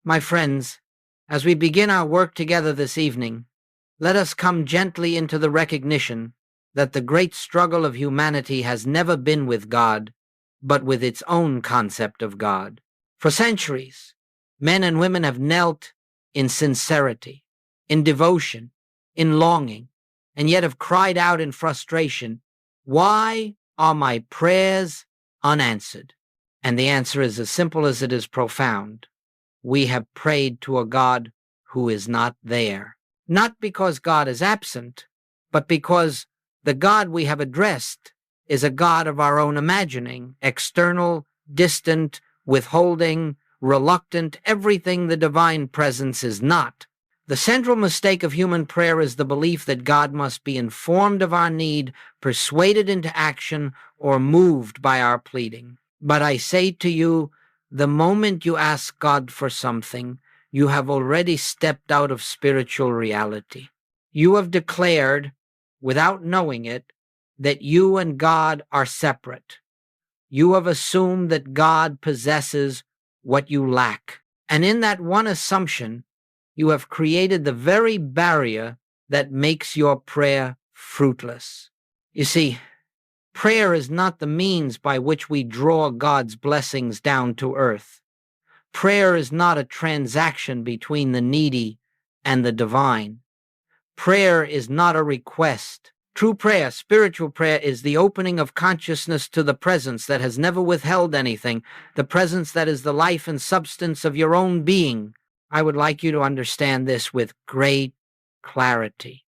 My friends, as we begin our work together this evening, let us come gently into the recognition that the great struggle of humanity has never been with God, but with its own concept of God. For centuries, men and women have knelt in sincerity, in devotion, in longing, and yet have cried out in frustration, "Why are my prayers unanswered?" And the answer is as simple as it is profound. We have prayed to a God who is not there. Not because God is absent, but because the God we have addressed is a God of our own imagining, external, distant, withholding, reluctant, everything the divine presence is not. The central mistake of human prayer is the belief that God must be informed of our need, persuaded into action, or moved by our pleading. But I say to you, the moment you ask God for something, you have already stepped out of spiritual reality. You have declared, without knowing it, that you and God are separate. You have assumed that God possesses what you lack. And in that one assumption, you have created the very barrier that makes your prayer fruitless. You see, prayer is not the means by which we draw God's blessings down to earth. Prayer is not a transaction between the needy and the divine. Prayer is not a request. True prayer, spiritual prayer, is the opening of consciousness to the presence that has never withheld anything, the presence that is the life and substance of your own being. I would like you to understand this with great clarity.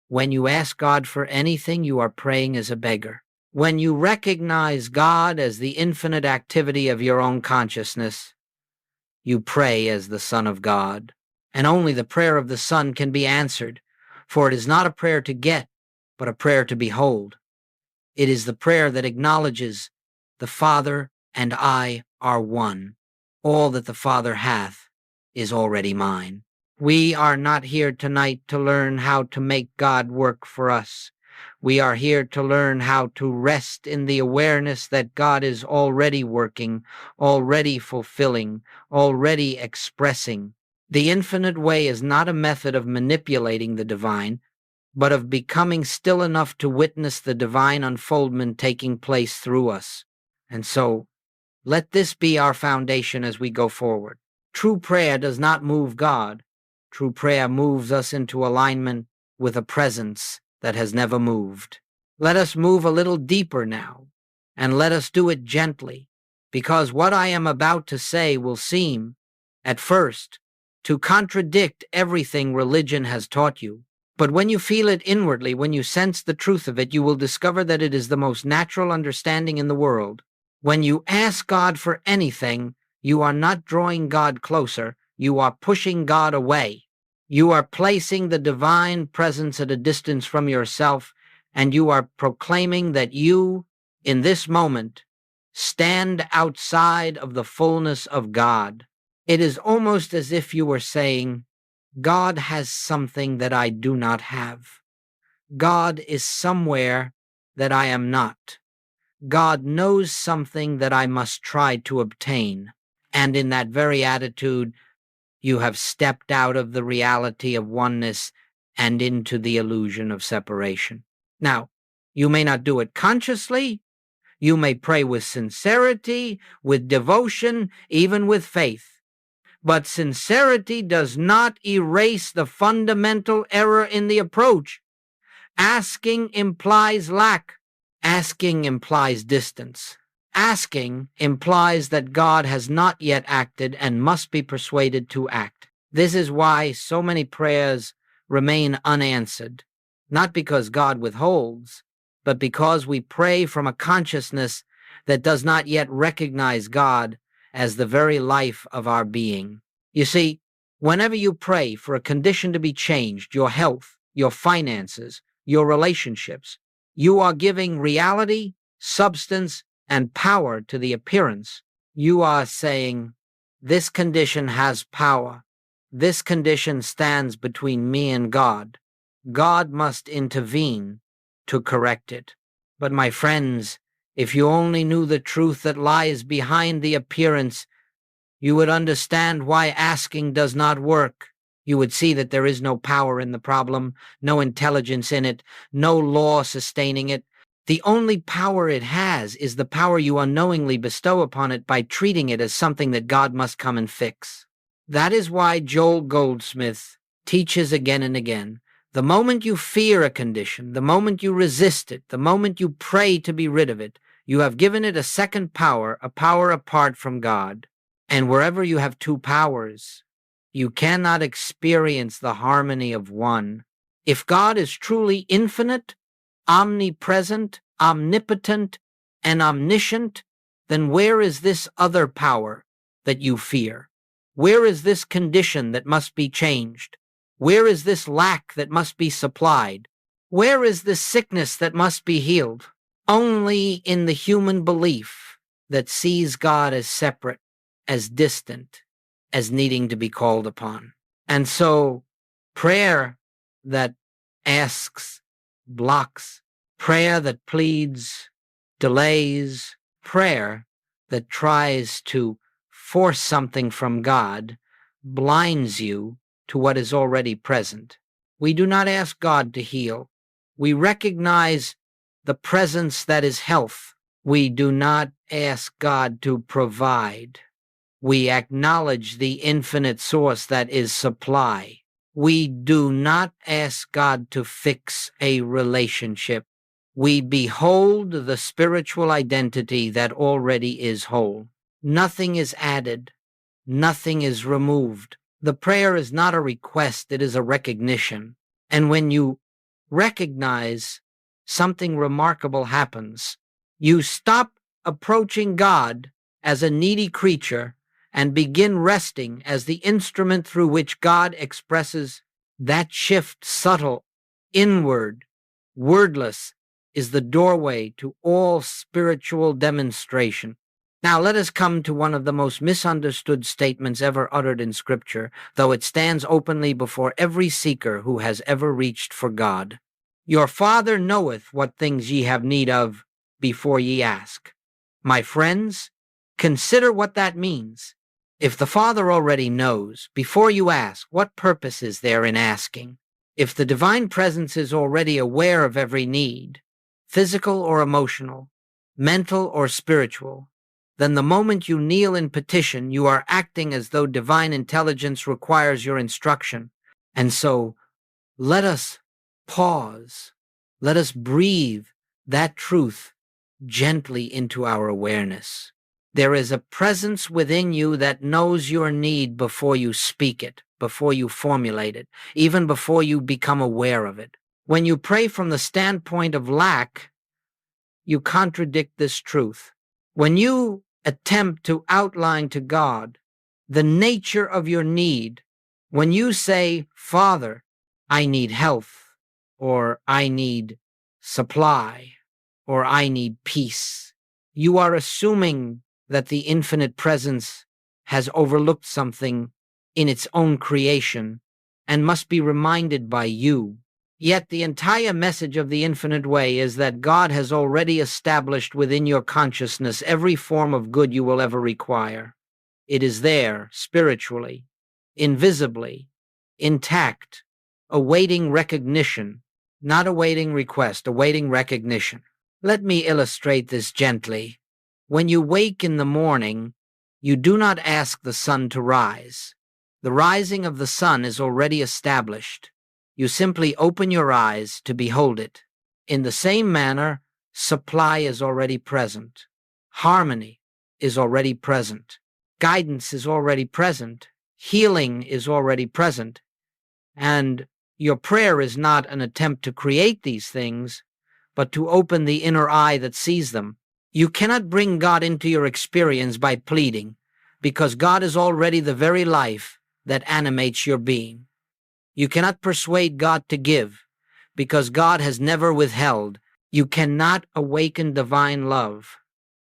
When you ask God for anything, you are praying as a beggar. When you recognize God as the infinite activity of your own consciousness, you pray as the Son of God. And only the prayer of the Son can be answered, for it is not a prayer to get, but a prayer to behold. It is the prayer that acknowledges the Father and I are one. All that the Father hath is already mine. We are not here tonight to learn how to make God work for us. We are here to learn how to rest in the awareness that God is already working, already fulfilling, already expressing. The infinite way is not a method of manipulating the divine, but of becoming still enough to witness the divine unfoldment taking place through us. And so, let this be our foundation as we go forward. True prayer does not move God. True prayer moves us into alignment with a presence that has never moved. Let us move a little deeper now, and let us do it gently, because what I am about to say will seem, at first, to contradict everything religion has taught you. But when you feel it inwardly, when you sense the truth of it, you will discover that it is the most natural understanding in the world. When you ask God for anything, you are not drawing God closer, you are pushing God away. You are placing the divine presence at a distance from yourself, and you are proclaiming that you, in this moment, stand outside of the fullness of God. It is almost as if you were saying, God has something that I do not have. God is somewhere that I am not. God knows something that I must try to obtain. And in that very attitude, you have stepped out of the reality of oneness and into the illusion of separation. Now, you may not do it consciously. You may pray with sincerity, with devotion, even with faith. But sincerity does not erase the fundamental error in the approach. Asking implies lack. Asking implies distance. Asking implies that God has not yet acted and must be persuaded to act. This is why so many prayers remain unanswered, not because God withholds, but because we pray from a consciousness that does not yet recognize God as the very life of our being. You see, whenever you pray for a condition to be changed, your health, your finances, your relationships, you are giving reality, substance, and power to the appearance. You are saying, this condition has power. This condition stands between me and God. God must intervene to correct it. But my friends, if you only knew the truth that lies behind the appearance, You would understand why asking does not work. You would see that there is no power in the problem, no intelligence in it, no law sustaining it. The only power it has is the power you unknowingly bestow upon it by treating it as something that God must come and fix. That is why Joel Goldsmith teaches again and again, the moment you fear a condition, the moment you resist it, the moment you pray to be rid of it, you have given it a second power, a power apart from God. And wherever you have two powers, you cannot experience the harmony of one. If God is truly infinite, omnipresent, omnipotent, and omniscient, then where is this other power that you fear? Where is this condition that must be changed? Where is this lack that must be supplied? Where is this sickness that must be healed? Only in the human belief that sees God as separate, as distant, as needing to be called upon. And so prayer that asks, blocks, prayer that pleads, delays, prayer that tries to force something from God blinds you to what is already present. We do not ask God to heal. We recognize the presence that is health. We do not ask God to provide. We acknowledge the infinite source that is supply. We do not ask God to fix a relationship. We behold the spiritual identity that already is whole. Nothing is added. Nothing is removed. The prayer is not a request, it is a recognition. And when you recognize, something remarkable happens. You stop approaching God as a needy creature and begin resting as the instrument through which God expresses. That shift, subtle, inward, wordless, is the doorway to all spiritual demonstration. Now let us come to one of the most misunderstood statements ever uttered in Scripture, though it stands openly before every seeker who has ever reached for God. Your Father knoweth what things ye have need of before ye ask. My friends, consider what that means. If the Father already knows, before you ask, what purpose is there in asking? If the divine presence is already aware of every need, physical or emotional, mental or spiritual, then the moment you kneel in petition, you are acting as though divine intelligence requires your instruction. And so, let us pause. Let us breathe that truth gently into our awareness. There is a presence within you that knows your need before you speak it, before you formulate it, even before you become aware of it. When you pray from the standpoint of lack, you contradict this truth. When you attempt to outline to God the nature of your need, when you say, Father, I need health, or I need supply, or I need peace, you are assuming that the infinite presence has overlooked something in its own creation and must be reminded by you. Yet the entire message of the infinite way is that God has already established within your consciousness every form of good you will ever require. It is there, spiritually, invisibly, intact, awaiting recognition, not awaiting request, awaiting recognition. Let me illustrate this gently. When you wake in the morning, you do not ask the sun to rise. The rising of the sun is already established. You simply open your eyes to behold it. In the same manner, supply is already present. Harmony is already present. Guidance is already present. Healing is already present. And your prayer is not an attempt to create these things, but to open the inner eye that sees them. You cannot bring God into your experience by pleading, because God is already the very life that animates your being. You cannot persuade God to give, because God has never withheld. You cannot awaken divine love,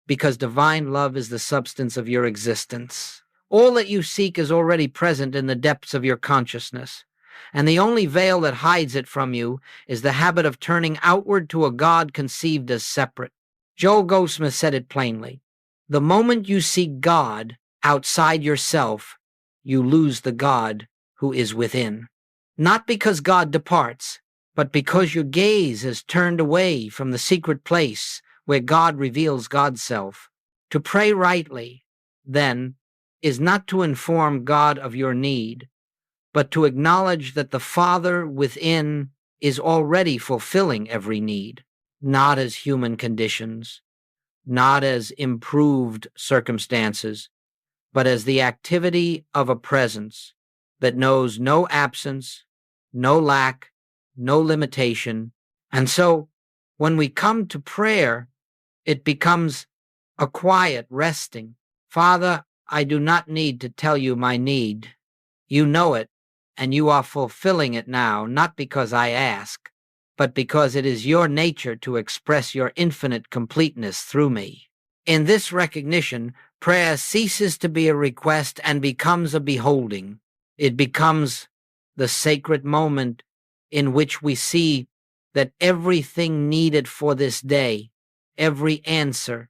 because divine love is the substance of your existence. All that you seek is already present in the depths of your consciousness, and the only veil that hides it from you is the habit of turning outward to a God conceived as separate. Joel Goldsmith said it plainly. The moment you seek God outside yourself, you lose the God who is within. Not because God departs, but because your gaze is turned away from the secret place where God reveals God's self. To pray rightly, then, is not to inform God of your need, but to acknowledge that the Father within is already fulfilling every need, not as human conditions, not as improved circumstances, but as the activity of a presence that knows no absence, no lack, no limitation. And so, when we come to prayer, it becomes a quiet resting. Father, I do not need to tell you my need. You know it, and you are fulfilling it now, not because I ask, but because it is your nature to express your infinite completeness through me. In this recognition, prayer ceases to be a request and becomes a beholding. It becomes the sacred moment in which we see that everything needed for this day, every answer,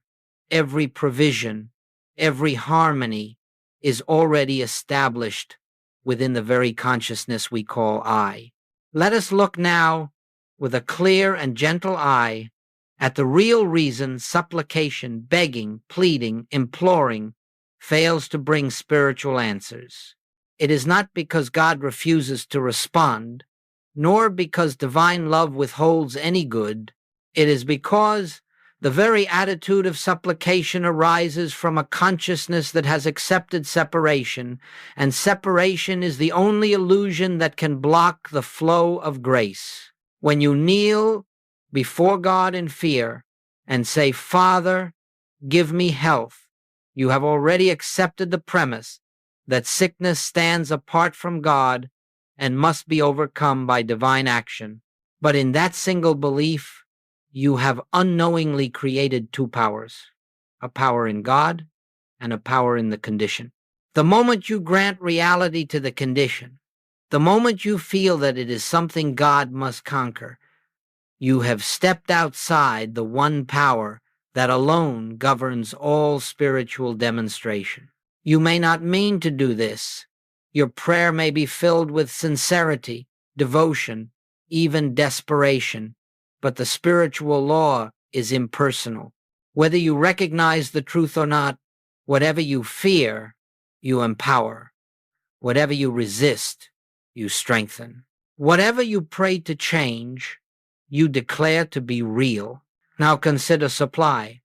every provision, every harmony is already established within the very consciousness we call I. Let us look now with a clear and gentle eye at the real reason supplication, begging, pleading, imploring fails to bring spiritual answers. It is not because God refuses to respond, nor because divine love withholds any good. It is because the very attitude of supplication arises from a consciousness that has accepted separation, and separation is the only illusion that can block the flow of grace. When you kneel before God in fear and say, Father, give me health, you have already accepted the premise that sickness stands apart from God and must be overcome by divine action. But in that single belief, you have unknowingly created two powers, a power in God and a power in the condition. The moment you grant reality to the condition, the moment you feel that it is something God must conquer, you have stepped outside the one power that alone governs all spiritual demonstration. You may not mean to do this. Your prayer may be filled with sincerity, devotion, even desperation, but the spiritual law is impersonal. Whether you recognize the truth or not, whatever you fear, you empower. Whatever you resist, you strengthen. Whatever you pray to change, you declare to be real. Now consider supply.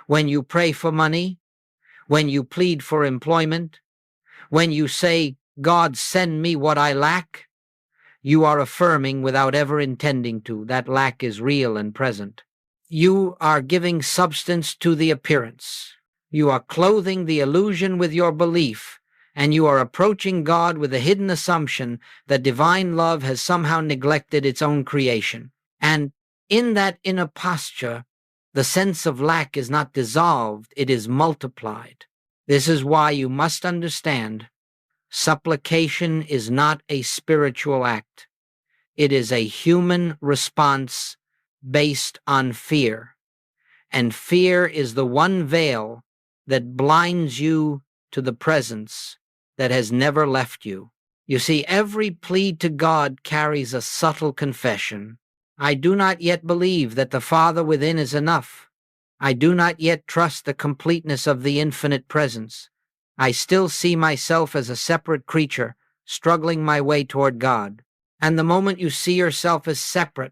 When you pray for money, when you plead for employment, when you say, God, send me what I lack, you are affirming without ever intending to that lack is real and present. You are giving substance to the appearance. You are clothing the illusion with your belief, and you are approaching God with a hidden assumption that divine love has somehow neglected its own creation. And in that inner posture, the sense of lack is not dissolved, it is multiplied. This is why you must understand supplication is not a spiritual act. It is a human response based on fear. And fear is the one veil that blinds you to the presence that has never left you. You see, every plea to God carries a subtle confession. I do not yet believe that the Father within is enough. I do not yet trust the completeness of the infinite presence. I still see myself as a separate creature, struggling my way toward God. And the moment you see yourself as separate,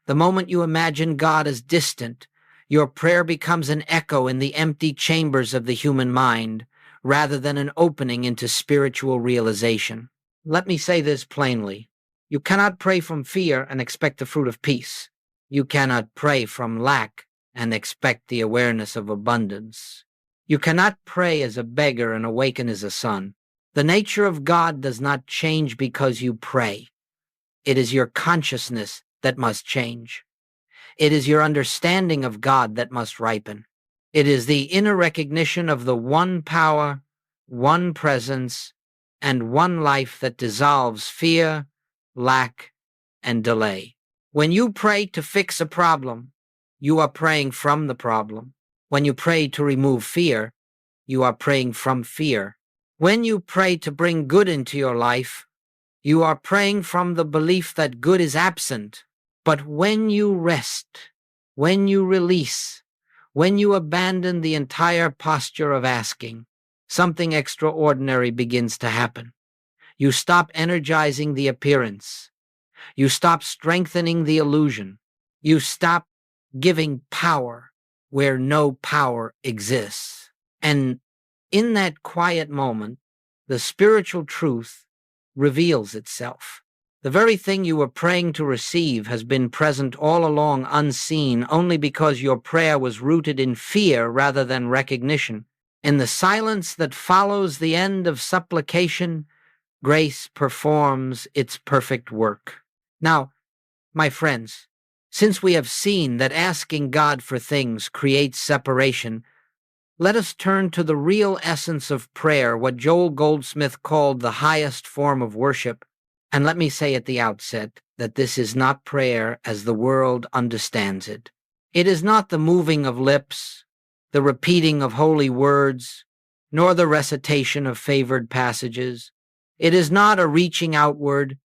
the moment you imagine God as distant, your prayer becomes an echo in the empty chambers of the human mind, rather than an opening into spiritual realization. Let me say this plainly. You cannot pray from fear and expect the fruit of peace. You cannot pray from lack and expect the awareness of abundance. You cannot pray as a beggar and awaken as a son. The nature of God does not change because you pray. It is your consciousness that must change. It is your understanding of God that must ripen. It is the inner recognition of the one power, one presence, and one life that dissolves fear, lack, and delay. When you pray to fix a problem, you are praying from the problem. When you pray to remove fear, you are praying from fear. When you pray to bring good into your life, you are praying from the belief that good is absent. But when you rest, when you release, when you abandon the entire posture of asking, something extraordinary begins to happen. You stop energizing the appearance. You stop strengthening the illusion. You stop giving power where no power exists. And in that quiet moment, the spiritual truth reveals itself. The very thing you were praying to receive has been present all along unseen only because your prayer was rooted in fear rather than recognition. In the silence that follows the end of supplication, grace performs its perfect work. Now, my friends, since we have seen that asking God for things creates separation, let us turn to the real essence of prayer, what Joel Goldsmith called the highest form of worship. And let me say at the outset that this is not prayer as the world understands it. It is not the moving of lips, the repeating of holy words, nor the recitation of favored passages. It is not a reaching outward,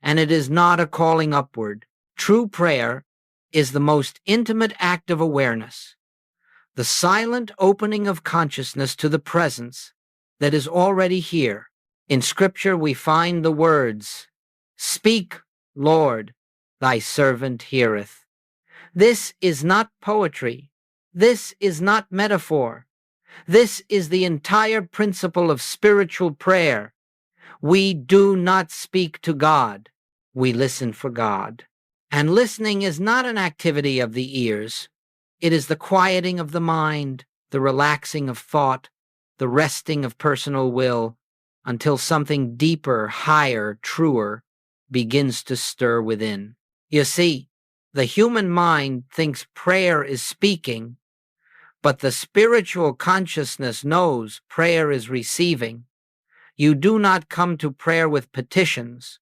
and it is not a calling upward. True prayer is the most intimate act of awareness, the silent opening of consciousness to the presence that is already here. In Scripture we find the words, "Speak, Lord, thy servant heareth." This is not poetry. This is not metaphor. This is the entire principle of spiritual prayer. We do not speak to God. We listen for God. And listening is not an activity of the ears. It is the quieting of the mind, the relaxing of thought, the resting of personal will, until something deeper, higher, truer begins to stir within. You see, the human mind thinks prayer is speaking, but the spiritual consciousness knows prayer is receiving. You do not come to prayer with petitions.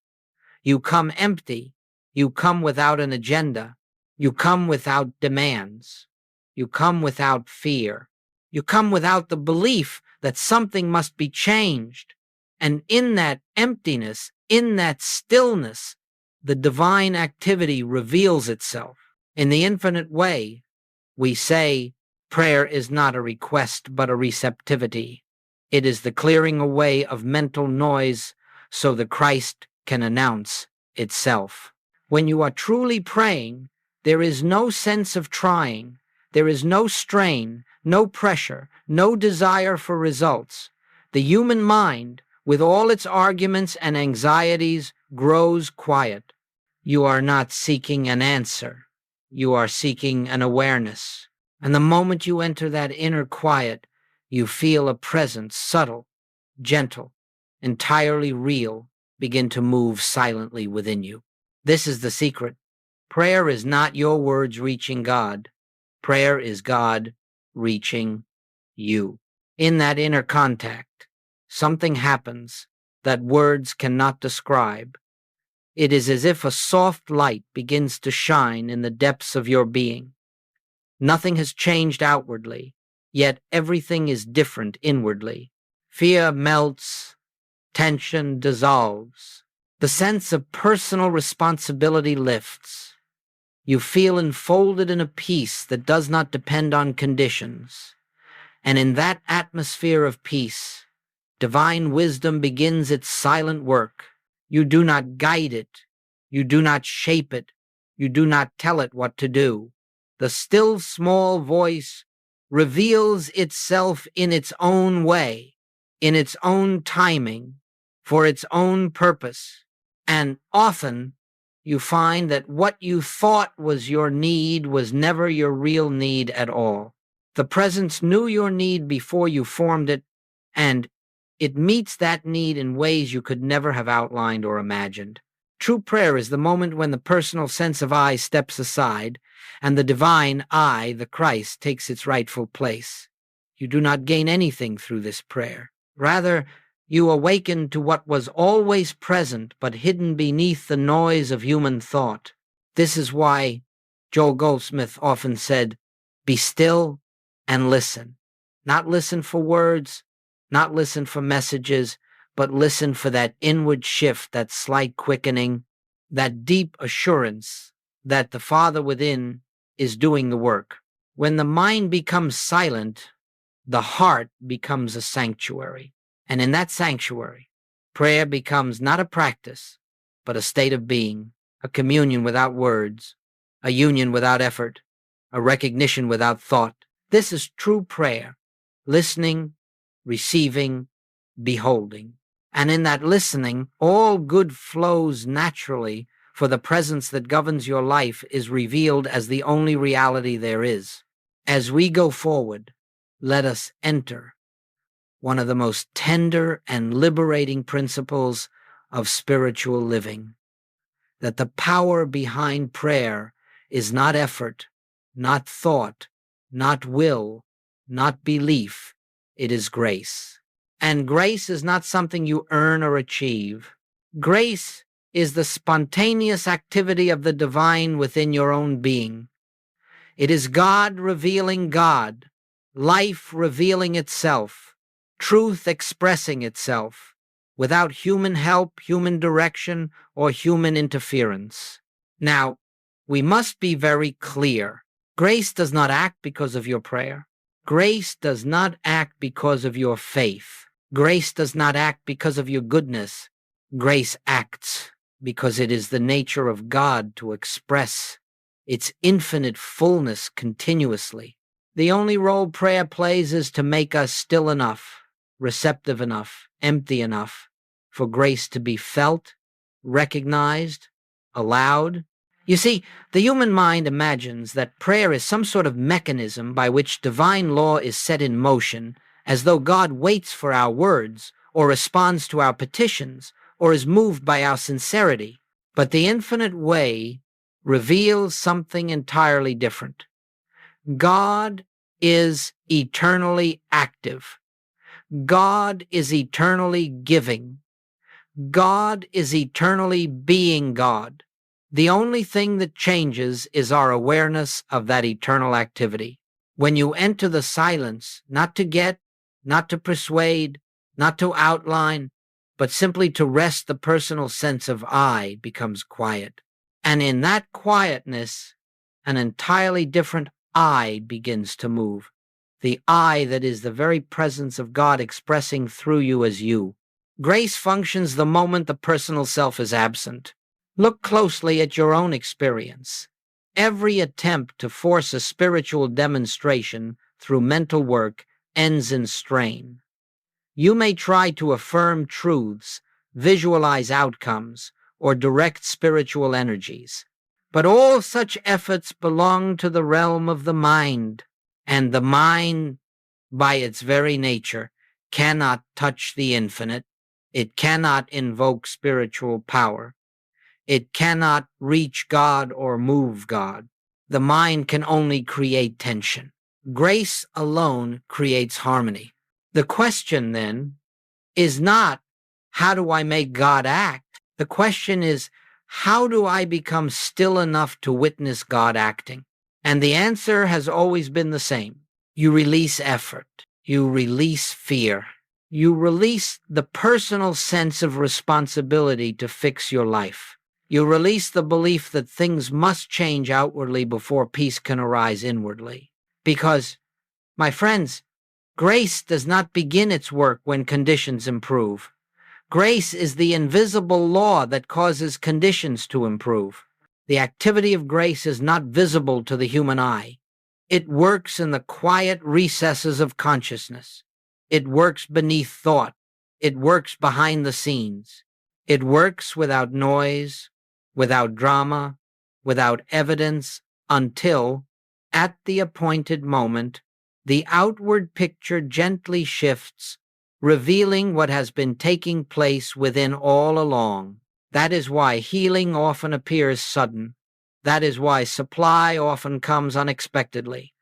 You come empty. You come without an agenda. You come without demands. You come without fear. You come without the belief that something must be changed. And in that emptiness, in that stillness, the divine activity reveals itself. In the infinite way, we say prayer is not a request but a receptivity. It is the clearing away of mental noise so the Christ can announce itself. When you are truly praying, there is no sense of trying. There is no strain, no pressure, no desire for results. The human mind, with all its arguments and anxieties, grows quiet. You are not seeking an answer. You are seeking an awareness. And the moment you enter that inner quiet, you feel a presence, subtle, gentle, entirely real, begin to move silently within you. This is the secret. Prayer is not your words reaching God. Prayer is God reaching you. In that inner contact, something happens that words cannot describe. It is as if a soft light begins to shine in the depths of your being. Nothing has changed outwardly, yet everything is different inwardly. Fear melts, tension dissolves. The sense of personal responsibility lifts. You feel enfolded in a peace that does not depend on conditions. And in that atmosphere of peace, divine wisdom begins its silent work. You do not guide it. You do not shape it. You do not tell it what to do. The still small voice reveals itself in its own way, in its own timing, for its own purpose. And often you find that what you thought was your need was never your real need at all. The presence knew your need before you formed it, and it meets that need in ways you could never have outlined or imagined. True prayer is the moment when the personal sense of I steps aside, and the divine I, the Christ, takes its rightful place. You do not gain anything through this prayer. Rather, you awaken to what was always present but hidden beneath the noise of human thought. This is why Joel Goldsmith often said, "Be still and listen." Not listen for words, not listen for messages, but listen for that inward shift, that slight quickening, that deep assurance that the Father within is doing the work. When the mind becomes silent, the heart becomes a sanctuary. And in that sanctuary, prayer becomes not a practice, but a state of being, a communion without words, a union without effort, a recognition without thought. This is true prayer, listening, receiving, beholding. And in that listening, all good flows naturally, for the presence that governs your life is revealed as the only reality there is. As we go forward, let us enter one of the most tender and liberating principles of spiritual living, that the power behind prayer is not effort, not thought, not will, not belief. It is grace. And grace is not something you earn or achieve. Grace is the spontaneous activity of the divine within your own being. It is God revealing God, life revealing itself, truth expressing itself, without human help, human direction, or human interference. Now, we must be very clear. Grace does not act because of your prayer. Grace does not act because of your faith. Grace does not act because of your goodness. Grace acts because it is the nature of God to express its infinite fullness continuously. The only role prayer plays is to make us still enough, receptive enough, empty enough for grace to be felt, recognized, allowed. You see, the human mind imagines that prayer is some sort of mechanism by which divine law is set in motion, as though God waits for our words, or responds to our petitions, or is moved by our sincerity. But the infinite way reveals something entirely different. God is eternally active. God is eternally giving. God is eternally being God. The only thing that changes is our awareness of that eternal activity. When you enter the silence, not to get, not to persuade, not to outline, but simply to rest, the personal sense of I becomes quiet. And in that quietness, an entirely different I begins to move. The I that is the very presence of God expressing through you as you. Grace functions the moment the personal self is absent. Look closely at your own experience. Every attempt to force a spiritual demonstration through mental work ends in strain. You may try to affirm truths, visualize outcomes, or direct spiritual energies. But all such efforts belong to the realm of the mind, and the mind, by its very nature, cannot touch the infinite. It cannot invoke spiritual power. It cannot reach God or move God. The mind can only create tension. Grace alone creates harmony. The question, then, is not, how do I make God act? The question is, how do I become still enough to witness God acting? And the answer has always been the same. You release effort. You release fear. You release the personal sense of responsibility to fix your life. You release the belief that things must change outwardly before peace can arise inwardly. Because, my friends, grace does not begin its work when conditions improve. Grace is the invisible law that causes conditions to improve. The activity of grace is not visible to the human eye. It works in the quiet recesses of consciousness. It works beneath thought. It works behind the scenes. It works without noise, without drama, without evidence, until, at the appointed moment, the outward picture gently shifts, revealing what has been taking place within all along. That is why healing often appears sudden. That is why supply often comes unexpectedly.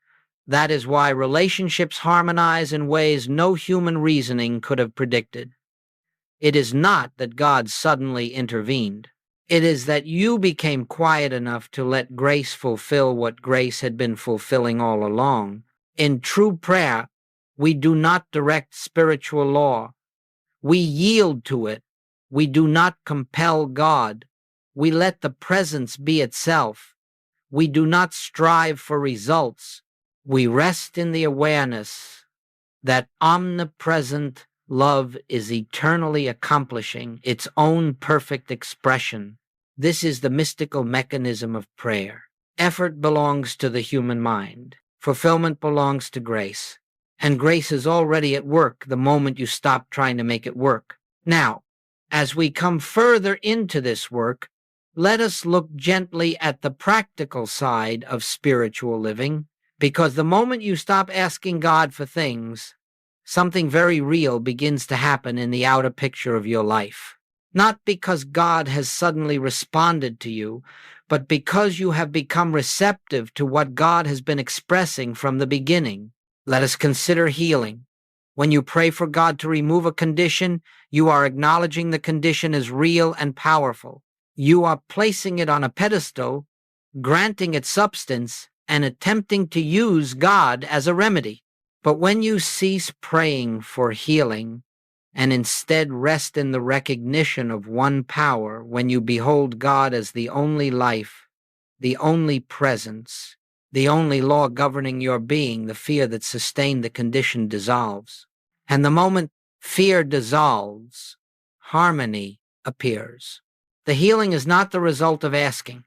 That is why relationships harmonize in ways no human reasoning could have predicted. It is not that God suddenly intervened. It is that you became quiet enough to let grace fulfill what grace had been fulfilling all along. In true prayer, We do not direct spiritual law. We yield to it. We do not compel God. We let the presence be itself. We do not strive for results. We rest in the awareness that omnipresent love is eternally accomplishing its own perfect expression. This is the mystical mechanism of prayer. Effort belongs to the human mind. Fulfillment belongs to grace. And grace is already at work the moment you stop trying to make it work. Now, as we come further into this work, let us look gently at the practical side of spiritual living, because the moment you stop asking God for things, something very real begins to happen in the outer picture of your life. Not because God has suddenly responded to you, but because you have become receptive to what God has been expressing from the beginning. Let us consider healing. When you pray for God to remove a condition, you are acknowledging the condition as real and powerful. You are placing it on a pedestal, granting it substance, and attempting to use God as a remedy. But when you cease praying for healing and instead rest in the recognition of one power, when you behold God as the only life, the only presence, the only law governing your being, the fear that sustained the condition dissolves. And the moment fear dissolves, harmony appears. The healing is not the result of asking.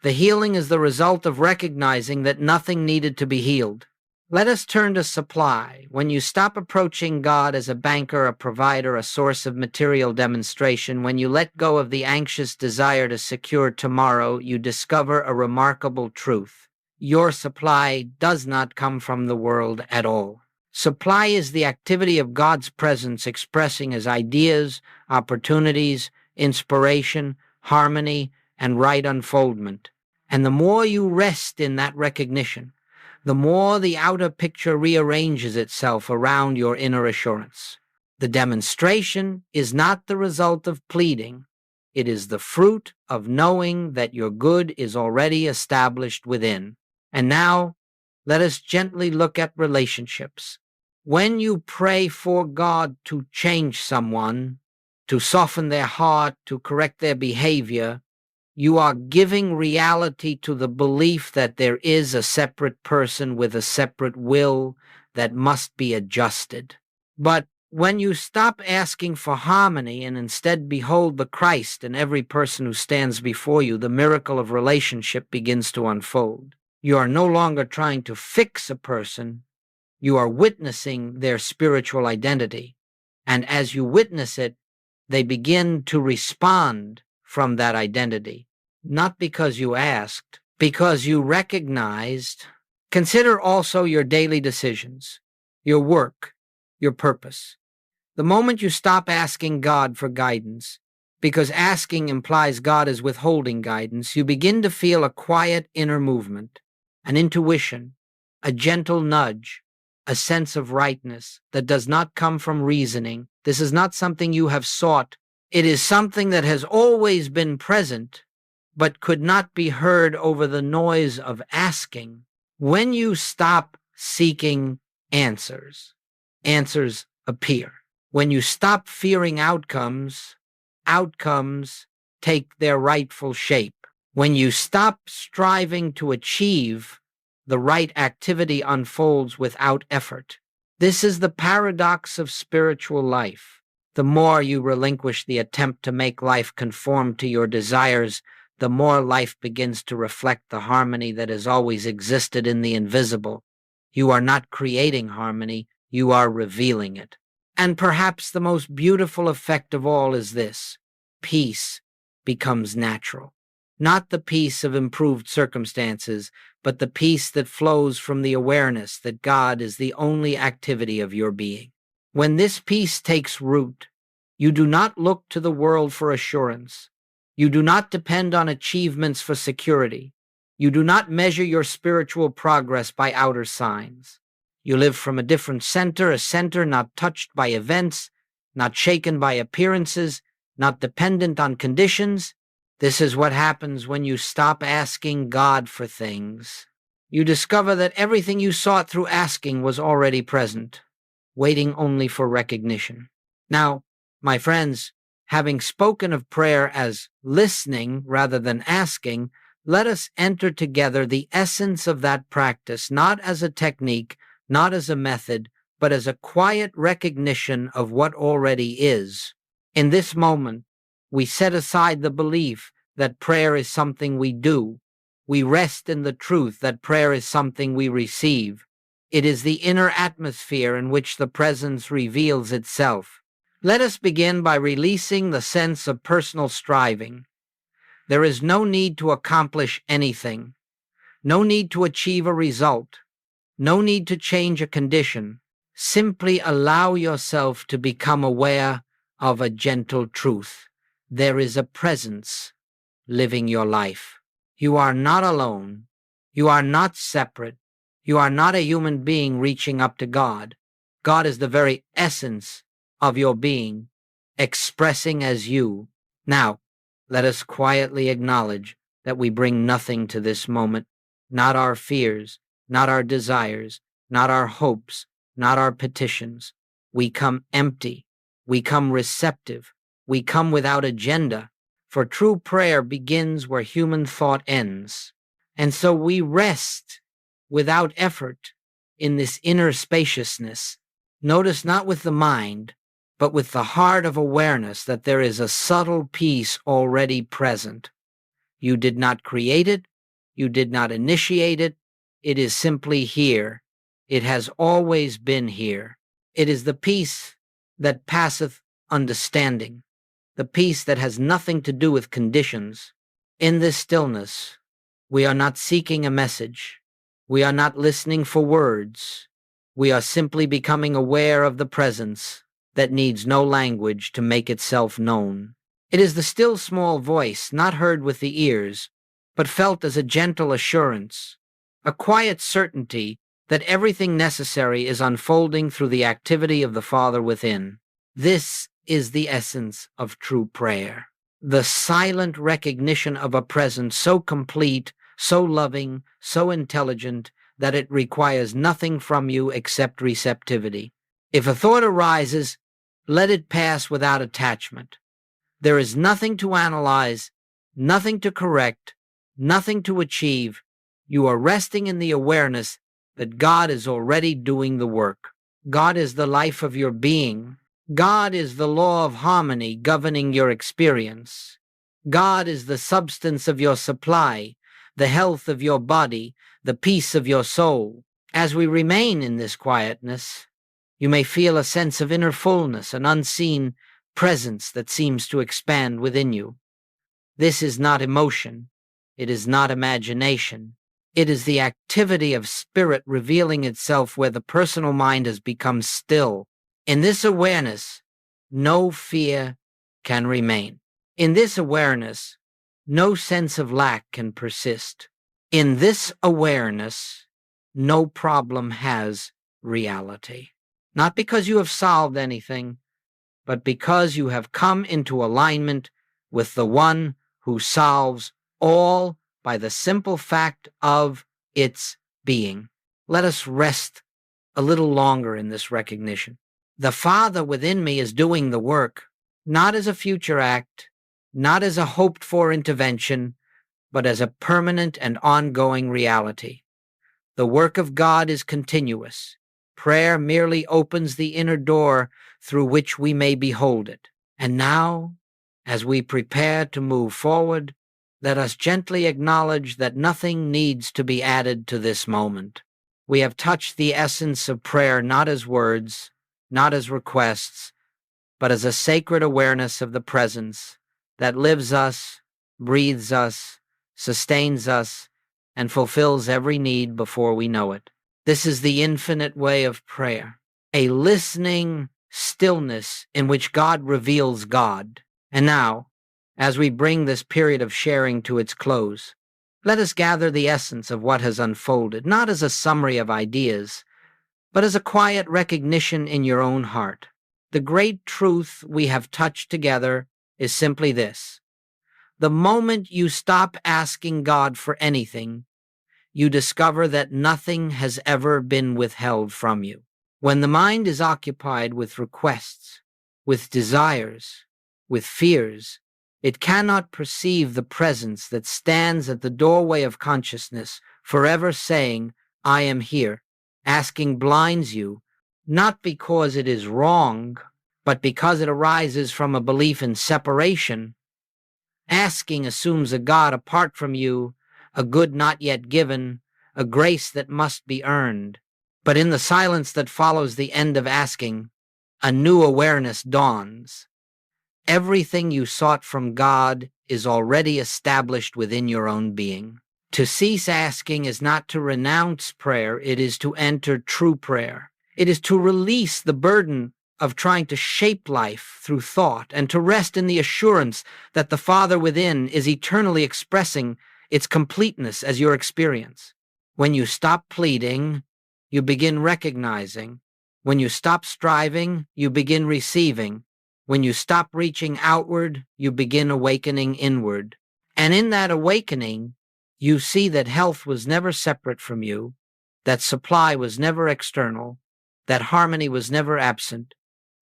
The healing is the result of recognizing that nothing needed to be healed. Let us turn to supply. When you stop approaching God as a banker, a provider, a source of material demonstration, when you let go of the anxious desire to secure tomorrow, you discover a remarkable truth. Your supply does not come from the world at all. Supply is the activity of God's presence expressing as ideas, opportunities, inspiration, harmony, and right unfoldment. And the more you rest in that recognition, the more the outer picture rearranges itself around your inner assurance. The demonstration is not the result of pleading. It is the fruit of knowing that your good is already established within. And now, let us gently look at relationships. When you pray for God to change someone, to soften their heart, to correct their behavior, you are giving reality to the belief that there is a separate person with a separate will that must be adjusted. But when you stop asking for harmony and instead behold the Christ in every person who stands before you, the miracle of relationship begins to unfold. You are no longer trying to fix a person. You are witnessing their spiritual identity. And as you witness it, they begin to respond from that identity. Not because you asked, because you recognized. Consider also your daily decisions, your work, your purpose. The moment you stop asking God for guidance, because asking implies God is withholding guidance, you begin to feel a quiet inner movement, an intuition, a gentle nudge, a sense of rightness that does not come from reasoning. This is not something you have sought. It is something that has always been present, but could not be heard over the noise of asking. When you stop seeking answers, answers appear. When you stop fearing outcomes, outcomes take their rightful shape. When you stop striving to achieve, the right activity unfolds without effort. This is the paradox of spiritual life. The more you relinquish the attempt to make life conform to your desires, the more life begins to reflect the harmony that has always existed in the invisible. You are not creating harmony, you are revealing it. And perhaps the most beautiful effect of all is this: peace becomes natural. Not the peace of improved circumstances, but the peace that flows from the awareness that God is the only activity of your being. When this peace takes root, you do not look to the world for assurance. You do not depend on achievements for security. You do not measure your spiritual progress by outer signs. You live from a different center, a center not touched by events, not shaken by appearances, not dependent on conditions. This is what happens when you stop asking God for things. You discover that everything you sought through asking was already present, waiting only for recognition. Now, my friends, having spoken of prayer as listening rather than asking, let us enter together the essence of that practice, not as a technique, not as a method, but as a quiet recognition of what already is. In this moment, we set aside the belief that prayer is something we do. We rest in the truth that prayer is something we receive. It is the inner atmosphere in which the presence reveals itself. Let us begin by releasing the sense of personal striving. There is no need to accomplish anything, no need to achieve a result, no need to change a condition. Simply allow yourself to become aware of a gentle truth. There is a presence living your life. You are not alone. You are not separate. You are not a human being reaching up to God. God is the very essence of your being, expressing as you. Now, let us quietly acknowledge that we bring nothing to this moment, not our fears, not our desires, not our hopes, not our petitions. We come empty. We come receptive. We come without agenda. For true prayer begins where human thought ends. And so we rest without effort in this inner spaciousness. Notice not with the mind, but with the heart of awareness that there is a subtle peace already present. You did not create it. You did not initiate it. It is simply here. It has always been here. It is the peace that passeth understanding, the peace that has nothing to do with conditions. In this stillness, we are not seeking a message. We are not listening for words. We are simply becoming aware of the presence that needs no language to make itself known. It is the still small voice, not heard with the ears, but felt as a gentle assurance, a quiet certainty that everything necessary is unfolding through the activity of the Father within. This is the essence of true prayer, the silent recognition of a presence so complete, so loving, so intelligent, that it requires nothing from you except receptivity. If a thought arises, let it pass without attachment. There is nothing to analyze, nothing to correct, nothing to achieve. You are resting in the awareness that God is already doing the work. God is the life of your being. God is the law of harmony governing your experience. God is the substance of your supply, the health of your body, the peace of your soul. As we remain in this quietness, you may feel a sense of inner fullness, an unseen presence that seems to expand within you. This is not emotion. It is not imagination. It is the activity of spirit revealing itself where the personal mind has become still. In this awareness, no fear can remain. In this awareness, no sense of lack can persist. In this awareness, no problem has reality. Not because you have solved anything, but because you have come into alignment with the one who solves all by the simple fact of its being. Let us rest a little longer in this recognition. The Father within me is doing the work, not as a future act, not as a hoped-for intervention, but as a permanent and ongoing reality. The work of God is continuous. Prayer merely opens the inner door through which we may behold it. And now, as we prepare to move forward, let us gently acknowledge that nothing needs to be added to this moment. We have touched the essence of prayer not as words, not as requests, but as a sacred awareness of the presence that lives us, breathes us, sustains us, and fulfills every need before we know it. This is the infinite way of prayer, a listening stillness in which God reveals God. And now, as we bring this period of sharing to its close, let us gather the essence of what has unfolded, not as a summary of ideas, but as a quiet recognition in your own heart. The great truth we have touched together is simply this: the moment you stop asking God for anything, you discover that nothing has ever been withheld from you. When the mind is occupied with requests, with desires, with fears, it cannot perceive the presence that stands at the doorway of consciousness, forever saying, "I am here." Asking blinds you, not because it is wrong, but because it arises from a belief in separation. Asking assumes a God apart from you, a good not yet given, a grace that must be earned. But in the silence that follows the end of asking, a new awareness dawns. Everything you sought from God is already established within your own being. To cease asking is not to renounce prayer, it is to enter true prayer. It is to release the burden of trying to shape life through thought and to rest in the assurance that the Father within is eternally expressing its completeness as your experience. When you stop pleading, you begin recognizing. When you stop striving, you begin receiving. When you stop reaching outward, you begin awakening inward. And in that awakening, you see that health was never separate from you, that supply was never external, that harmony was never absent.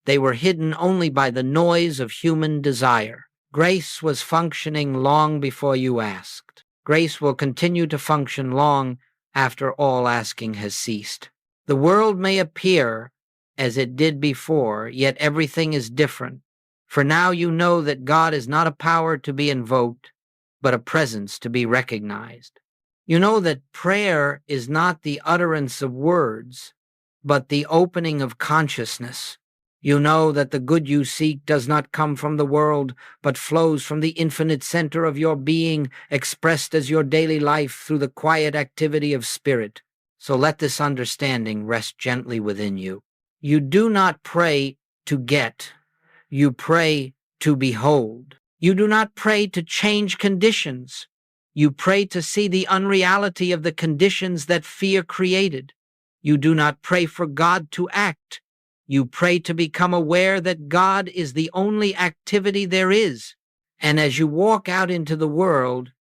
They were hidden only by the noise of human desire. Grace was functioning long before you asked. Grace will continue to function long after all asking has ceased. The world may appear as it did before, yet everything is different. For now you know that God is not a power to be invoked, but a presence to be recognized. You know that prayer is not the utterance of words, but the opening of consciousness. You know that the good you seek does not come from the world, but flows from the infinite center of your being, expressed as your daily life through the quiet activity of spirit. So let this understanding rest gently within you. You do not pray to get, you pray to behold. You do not pray to change conditions. You pray to see the unreality of the conditions that fear created. You do not pray for God to act. You pray to become aware that God is the only activity there is. And as you walk out into the world,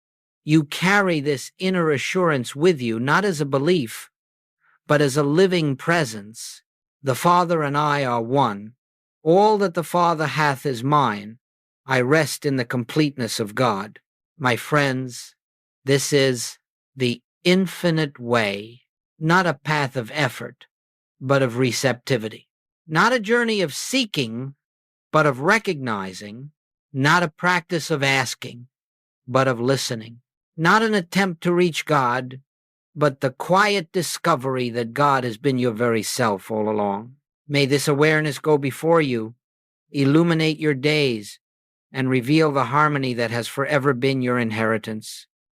you carry this inner assurance with you, not as a belief, but as a living presence. The Father and I are one. All that the Father hath is mine. I rest in the completeness of God. My friends, this is the infinite way, not a path of effort, but of receptivity. Not a journey of seeking, but of recognizing. Not a practice of asking, but of listening. Not an attempt to reach God, but the quiet discovery that God has been your very self all along. May this awareness go before you, illuminate your days, and reveal the harmony that has forever been your inheritance.